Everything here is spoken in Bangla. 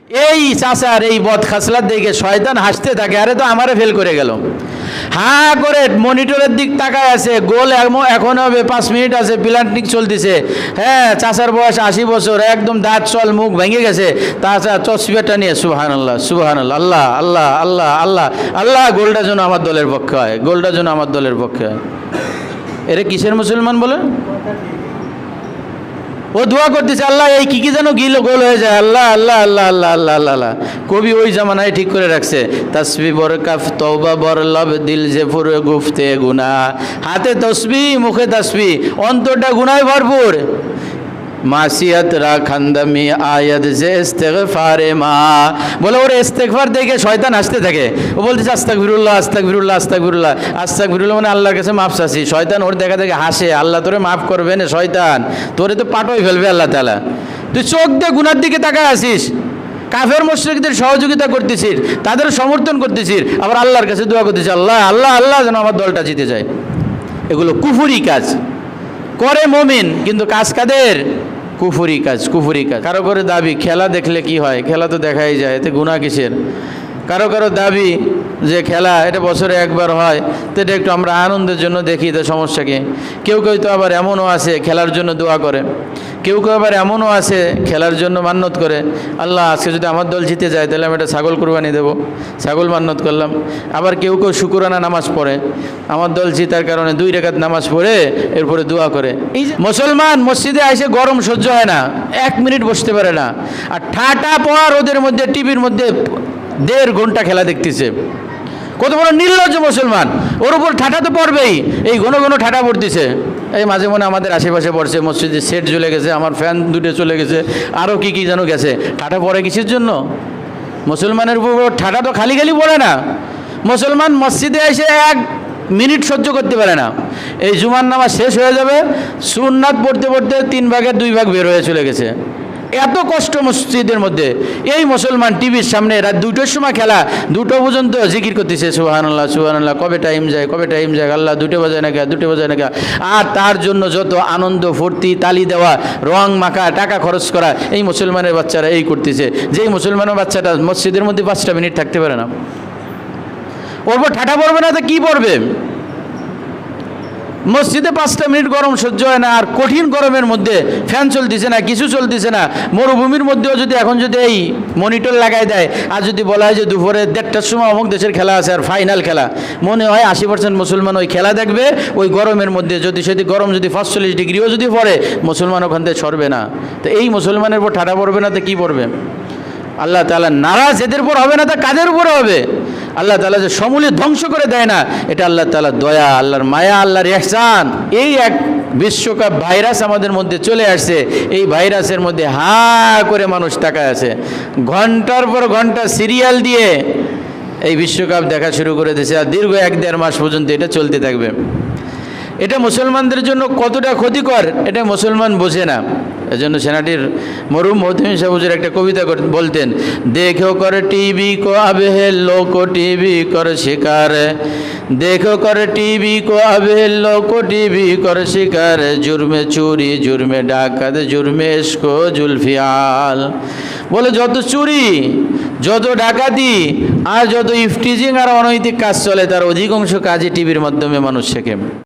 এই চাচার এই বদ খাসলার দিকে শয়তান হাসতে থাকে, আরে তো আমারে ফেল করে গেল। হা করে মনিটরের দিক তাকায় আছে, গোল এখন হবে, 5 মিনিট আছে, প্লান্টিক চলতেছে। হ্যাঁ, চাচার বয়স 80 বছর, একদম দাঁত চল মুখ ভেঙে গেছে। তাছাড়া তসবিহটা নিয়ে সুবহানাল্লাহ সুবহানাল্লাহ, আল্লাহ আল্লাহ আল্লাহ আল্লাহ আল্লাহ, গোলটা যেন আমার দলের পক্ষে হয়, গোলটা যেন আমার দলের পক্ষে হয়। এরে কিসের মুসলমান বলে? ও দোয়া করতেছে, আল্লাহ এই কি যেন গোল হয়ে যায়, আল্লাহ আল্লাহ আল্লাহ আল্লাহ আল্লাহ আল্লাহ আল্লাহ। কবি ওই জামানায় ঠিক করে রাখছে, তসবি বর কাফ তওবা বর লব দিল যে ফুর গুফতে গুনা। হাতে তসবি মুখে তসবি, অন্তরটা গুনায় ভরপুর। মাসিয়াত রা খান্দামি আয়াত যে ইস্তেগফারে মা, বলে ওর ইস্তেগফার দেখে শয়তান হাসতে থাকে। ও বলতেছে আস্তাগফিরুল্লাহ আস্তাগফিরুল্লাহ আস্তাগফিরুল্লাহ আস্তাগফিরুল্লাহ, মানে আল্লাহর কাছে মাপ চাচ্ছি। শয়তান ওর দেখা দেখে হাসে, আল্লাহ তোরে মাফ করবে না শয়তান, তোরে তো পাটোই ফেলবে আল্লাহ তাআলা। তুই চোখ দিয়ে গুনার দিকে তাকায় আসিস, কাফের মুশরিকদের সহযোগিতা করতেছিস, তাদের সমর্থন করতেছিস, আবার আল্লাহর কাছে দোয়া করতেছিস, আল্লাহ আল্লাহ আল্লাহ যেন আমার দলটা জিতে যায়। এগুলো কুফরি কাজ করে মুমিন, কিন্তু কাজ কাদের? কুফরি কাজ, কুফরি কাজ। কারো করে দাবি খেলা দেখলে কি হয়, খেলা তো দেখাই যায়, এতে গুনাহ কিসের? কারো কারো দাবি যে খেলা এটা বছরে একবার হয়, তো এটা একটু আমরা আনন্দের জন্য দেখি, তো সমস্যা কি? কেউ কেউ তো আবার এমনও আছে খেলার জন্য দোয়া করে, কেউ কেউ আবার এমনও আছে খেলার জন্য মান্যত করে, আল্লাহ আজকে যদি আমার দল জিতে যায় তাহলে আমি একটা ছাগল কুরবানি দেবো, ছাগল মান্যত করলাম। আবার কেউ কেউ শুকরানা নামাজ পড়ে, আমার দল জিতার কারণে 2 রাকাত নামাজ পড়ে এরপরে দোয়া করে। এই যে মুসলমান মসজিদে এসে গরম সহ্য হয় না, 1 মিনিট বসতে পারে না, আর ঠাটা পর ওদের মধ্যে টিভির মধ্যে 1.5 ঘন্টা খেলা দেখতেছে। কত বড় নির্লজ্জ মুসলমান, ওর উপর ঠাটা তো পড়বেই, এই ঘন ঘন ঠাটা পড়তেছে। এই মাঝে মনে আমাদের আশেপাশে পড়ছে, মসজিদে সেট জ্বলে গেছে, আমার ফ্যান 2টে চলে গেছে, আরও কি যেন গেছে। ঠাটা পড়ে কিসের জন্য? মুসলমানের উপর ঠাটা তো খালি খালি পড়ে না। মুসলমান মসজিদে এসে 1 মিনিট সহ্য করতে পারে না। এই জুমার নামাজ শেষ হয়ে যাবে, সুন্নাত পড়তে পড়তে 3 ভাগের 2 ভাগ বের হয়ে চলে গেছে। এত কষ্ট মসজিদের মধ্যে, এই মুসলমান টিভির সামনে রাত 2টোর সময় খেলা, 2টো পর্যন্ত জিকির করতেছে সুবহানাল্লাহ সুবহানাল্লাহ, কবে টাইম যায় কবে টাইম যায়, আল্লাহ 2টে বাজায় না গা 2টে বাজায় না গা। আর তার জন্য যত আনন্দ ফুর্তি, তালি দেওয়া, রং মাখা, টাকা খরচ করা, এই মুসলমানের বাচ্চারা এই করতেছে। যেই মুসলমানের বাচ্চাটা মসজিদের মধ্যে 5টা মিনিট থাকতে পারে না, ওর পর ঠাটা পড়বে না তো কি পড়বে? মসজিদে 5টা মিনিট গরম সহ্য হয় না, আর কঠিন গরমের মধ্যে ফ্যান চলতেছে না, কিছু চলতেছে না। মরুভূমির মধ্যেও যদি এখন যদি এই মনিটর লাগাই দেয়, আর যদি বলা হয় যে দুপুরে 1:30টার সময় অমুক দেশের খেলা আছে আর ফাইনাল খেলা, মনে হয় 80% মুসলমান ওই খেলা দেখবে। ওই গরমের মধ্যে যদি গরম যদি 45 ডিগ্রিও যদি পড়ে, মুসলমান ওখান থেকে সরবে না। তো এই মুসলমানের উপর ঠাটা পড়বে না তো কি পড়বে? আল্লাহ তাআলা নারাজ এদের উপর হবে না, তা কাদের উপরে হবে? আল্লাহ তাআলা যে সমূলে ধ্বংস করে দেয় না, এটা আল্লাহ তাআলার দয়া, আল্লাহর মায়া, আল্লাহর ইহসান। এই এক বিশ্বকাপ ভাইরাস আমাদের মধ্যে চলে আসছে, এই ভাইরাসের মধ্যে হা করে মানুষ তাকায় আছে, ঘন্টার পর ঘন্টা সিরিয়াল দিয়ে এই বিশ্বকাপ দেখা শুরু করে দিয়েছে, আর দীর্ঘ 1-1.5 মাস পর্যন্ত এটা চলতে থাকবে। এটা মুসলমানদের জন্য কতটা ক্ষতিকর এটা মুসলমান বোঝে না। এজন্য সেনাটির মরহুম মহতিম সাহেব হুজুর একটা কবিতা বলতেন, দেখো করে টিভি কো আবে লোক টিভি করে শিকার, দেখো করে টিভি কো আবে লোক টিভি করে শিকার, জুরমে চুরি জুরমে ডাকাত জুরমে ইশকো জুলফিয়াল। বলে যত চুরি, যত ডাকাতি আর যত ইফটিজিং আর অনৈতিক কাজ চলে, তার অধিকাংশ কাজই টিভির মাধ্যমে মানুষ শেখে।